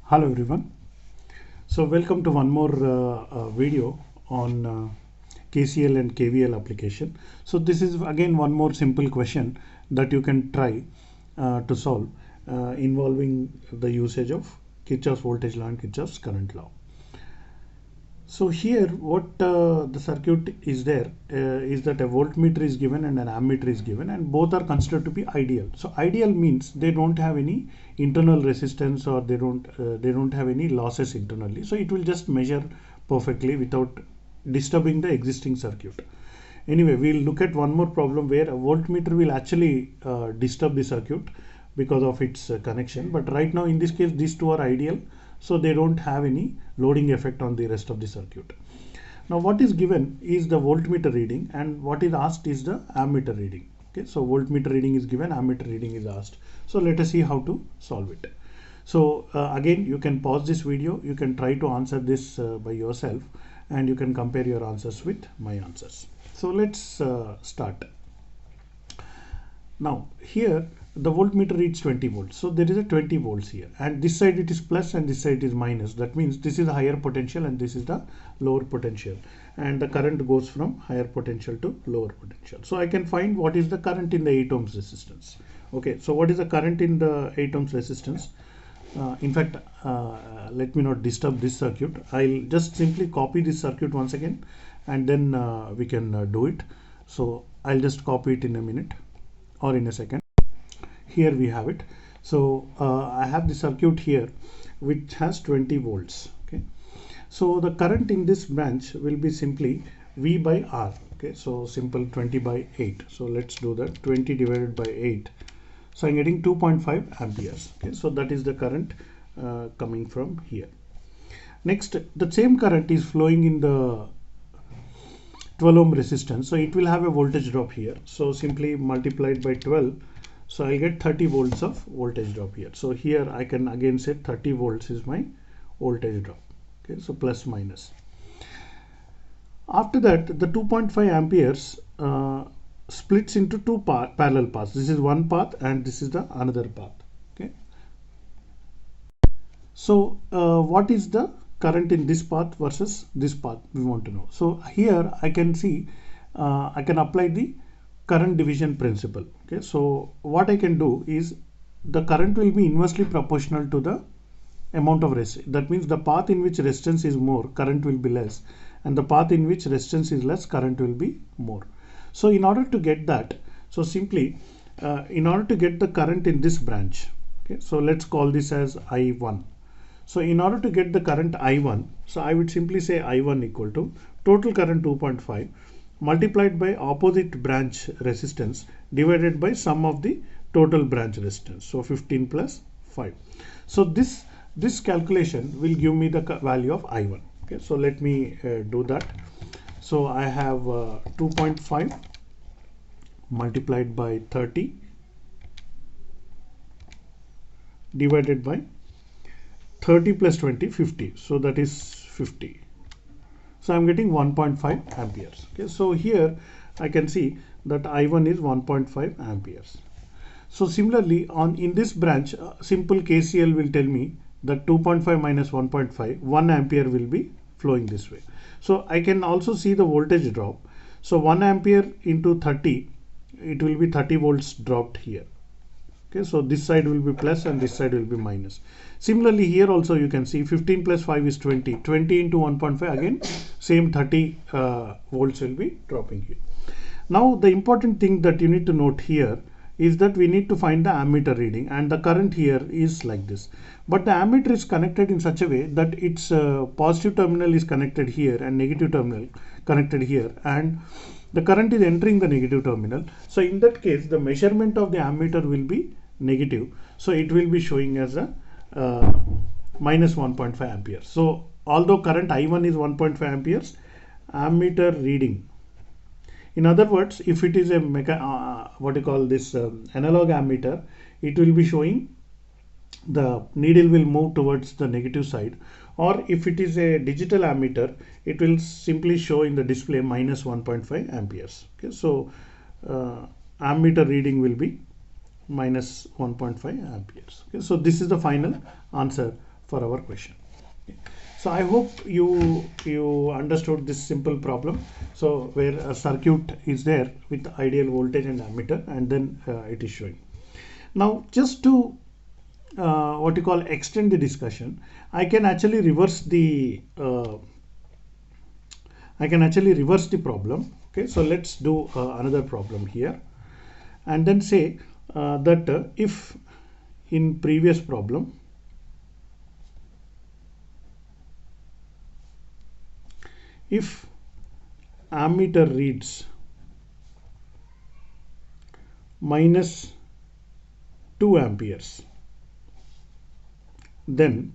Hello everyone. So welcome to one more video on KCL and KVL application. So this is again one more simple question that you can try to solve involving the usage of Kirchhoff's voltage law and Kirchhoff's current law. So here what the circuit is there is that a voltmeter is given and an ammeter is given, and both are considered to be ideal. So ideal means they don't have any internal resistance, or they don't have any losses internally. So it will just measure perfectly without disturbing the existing circuit. Anyway, we'll look at one more problem where a voltmeter will actually disturb the circuit because of its connection. But right now in this case these two are ideal, so they don't have any loading effect on the rest of the circuit. Now what is given is the voltmeter reading, and what is asked is the ammeter reading. Okay, so voltmeter reading is given, ammeter reading is asked. So let us see how to solve it. So again, you can pause this video, you can try to answer this by yourself, and you can compare your answers with my answers. So let's start. Now here the voltmeter reads 20 volts. So there is a 20 volts here, and this side it is plus and this side is minus. That means this is the higher potential and this is the lower potential, and the current goes from higher potential to lower potential. So I can find what is the current in the 8 ohms resistance. Okay, so what is the current in the 8 ohms resistance? In fact, let me not disturb this circuit. I'll just simply copy this circuit once again, and then we can do it. So I'll just copy it in a minute or in a second. Here we have it. So I have the circuit here which has 20 volts. Okay, so the current in this branch will be simply V by R. Okay, so simple 20 by 8. So let's do that. 20 divided by 8. So I'm getting 2.5 amperes. Okay, so that is the current coming from here. Next, the same current is flowing in the 12 ohm resistance. So it will have a voltage drop here. So simply multiplied by 12. So I'll get 30 volts of voltage drop here. So here I can again say 30 volts is my voltage drop. Okay, so plus minus. After that, the 2.5 amperes splits into two parallel paths. This is one path and this is the another path. Okay. So what is the current in this path versus this path we want to know. So here I can see I can apply the current division principle. Okay, so what I can do is the current will be inversely proportional to the amount of resistance. That means the path in which resistance is more, current will be less, and the path in which resistance is less, current will be more. So in order to get that, so simply in order to get the current in this branch, okay, so let's call this as I1. So in order to get the current I1, so I would simply say I1 equal to total current 2.5 multiplied by opposite branch resistance divided by sum of the total branch resistance. So 15 plus 5. So this calculation will give me the value of I1. Okay, so let me do that. So I have 2.5 multiplied by 30 divided by 30 plus 20, 50. So that is 50. So I'm getting 1.5 amperes. Okay, so here I can see that I1 is 1.5 amperes. So similarly, in this branch, simple KCL will tell me that 2.5 minus 1.5, 1 ampere will be flowing this way. So I can also see the voltage drop. So 1 ampere into 30, it will be 30 volts dropped here. Okay, so this side will be plus and this side will be minus. Similarly, here also you can see 15 plus 5 is 20. 20 into 1.5, again same 30 volts will be dropping here. Now the important thing that you need to note here is that we need to find the ammeter reading, and the current here is like this. But the ammeter is connected in such a way that its positive terminal is connected here and negative terminal connected here, and the current is entering the negative terminal. So in that case, the measurement of the ammeter will be negative. So it will be showing as a minus 1.5 amperes. So although current I1 is 1.5 amperes, ammeter reading, in other words, if it is a what you call this analog ammeter, it will be showing the needle will move towards the negative side, or if it is a digital ammeter, it will simply show in the display minus 1.5 amperes. Okay, so ammeter reading will be minus 1.5 amperes. Okay, so this is the final answer for our question. Okay. So I hope you understood this simple problem. So where a circuit is there with ideal voltage and ammeter, and then it is showing. Now just to what you call extend the discussion, I can actually reverse the problem. Okay, so let's do another problem here, and then say that if in previous problem if ammeter reads minus 2 amperes, then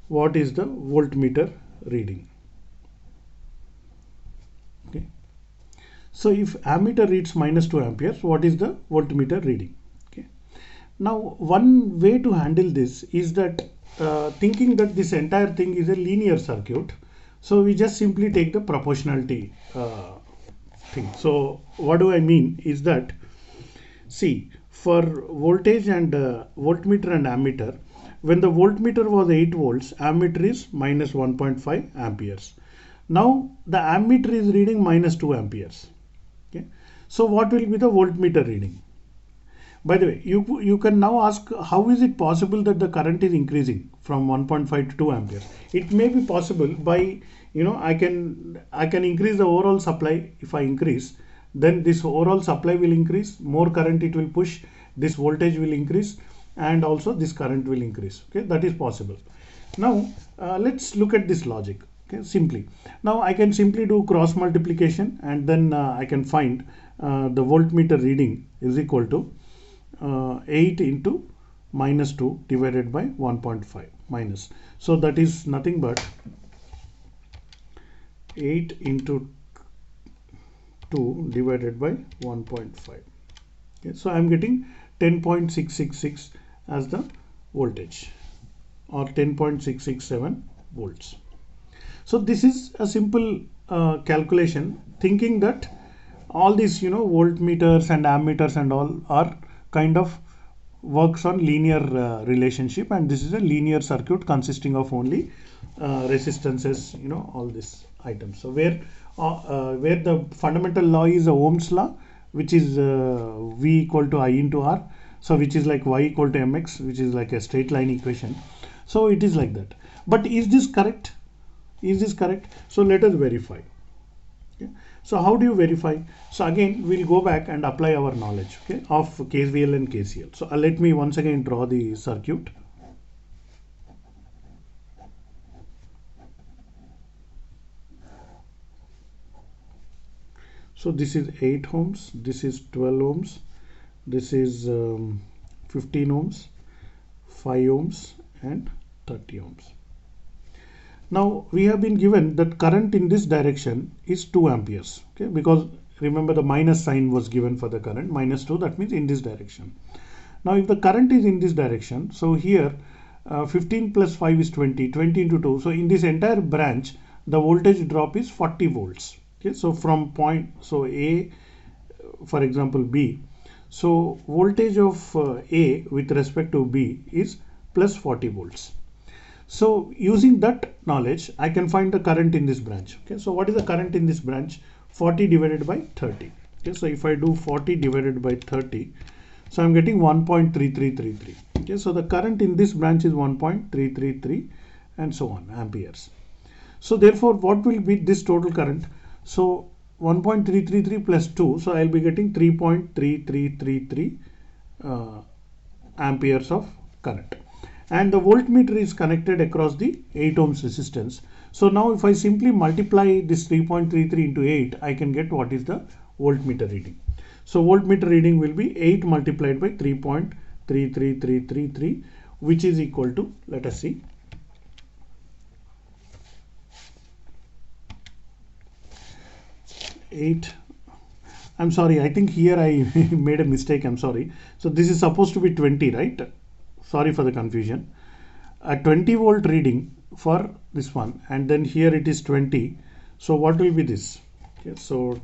what is the voltmeter reading? Okay. So if ammeter reads minus 2 amperes, what is the voltmeter reading? Okay. Now one way to handle this is that thinking that this entire thing is a linear circuit, so we just simply take the proportionality thing. So what do I mean is that, see, for voltage and voltmeter and ammeter, when the voltmeter was 8 volts, ammeter is minus 1.5 amperes. Now the ammeter is reading minus 2 amperes. Okay. So what will be the voltmeter reading? By the way, you can now ask, how is it possible that the current is increasing from 1.5 to 2 amperes? It may be possible by, I can increase the overall supply. If I increase, then this overall supply will increase, more current it will push, this voltage will increase, and also this current will increase. Okay, that is possible. Now let's look at this logic. Okay, simply now I can simply do cross multiplication, and then I can find the voltmeter reading is equal to 8 into minus 2 divided by 1.5 minus, so that is nothing but 8 into 2 divided by 1.5. Okay, so I am getting 10.666 as the voltage, or 10.667 volts. So this is a simple calculation, thinking that all these voltmeters and ammeters and all are kind of works on linear relationship, and this is a linear circuit consisting of only resistances, all these items. So where the fundamental law is Ohm's law, which is V equal to I into R, so which is like Y equal to mx, which is like a straight line equation. So it is like that. But is this correct? Is this correct? So let us verify. Okay. So how do you verify? So again, we'll go back and apply our knowledge, okay, of KVL and KCL. So let me once again draw the circuit. So this is 8 ohms, this is 12 ohms, this is 15 ohms, 5 ohms, and 30 ohms. Now we have been given that current in this direction is 2 amperes, okay, because remember the minus sign was given for the current, minus 2, that means in this direction. Now if the current is in this direction, so here 15 plus 5 is 20, 20 into 2, so in this entire branch the voltage drop is 40 volts. Okay, so from point, so A, for example B, so voltage of A with respect to B is plus 40 volts. So using that knowledge, I can find the current in this branch. Okay, so what is the current in this branch? 40 divided by 30. Okay, so if I do 40 divided by 30, so I'm getting 1.3333. Okay, so the current in this branch is 1.333 and so on amperes. So therefore, what will be this total current? So 1.333 plus 2, so I'll be getting 3.3333 amperes of current. And the voltmeter is connected across the 8 ohms resistance. So now if I simply multiply this 3.33 into 8, I can get what is the voltmeter reading. So voltmeter reading will be 8 multiplied by 3.33333, which is equal to, let us see, 8. I'm sorry, I think here I made a mistake, I'm sorry. So this is supposed to be 20, right? Sorry for the confusion. A 20 volt reading for this one, and then here it is 20. So what will be this? Okay, so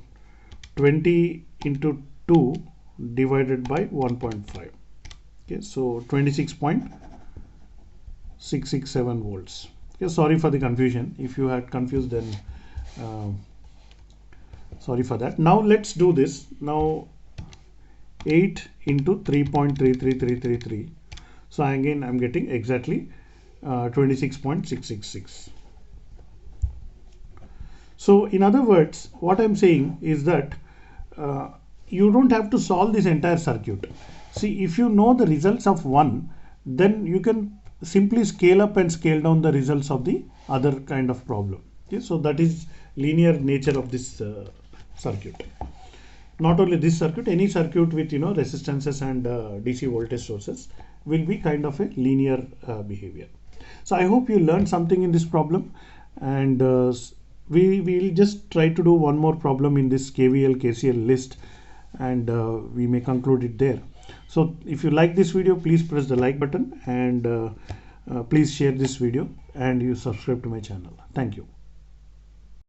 20 into 2 divided by 1.5. Okay, so 26.5 667 volts. Okay, sorry for the confusion. If you had confused, then sorry for that. Now let's do this. Now 8 into 3.33333. So again I'm getting exactly 26.666. So in other words, what I'm saying is that you don't have to solve this entire circuit. See, if you know the results of one, then you can simply scale up and scale down the results of the other kind of problem. Okay, so that is linear nature of this circuit. Not only this circuit, any circuit with resistances and DC voltage sources will be kind of a linear behavior. So I hope you learned something in this problem, and we will just try to do one more problem in this KVL KCL list, and we may conclude it there. So if you like this video, please press the like button, and please share this video, and you subscribe to my channel. Thank you.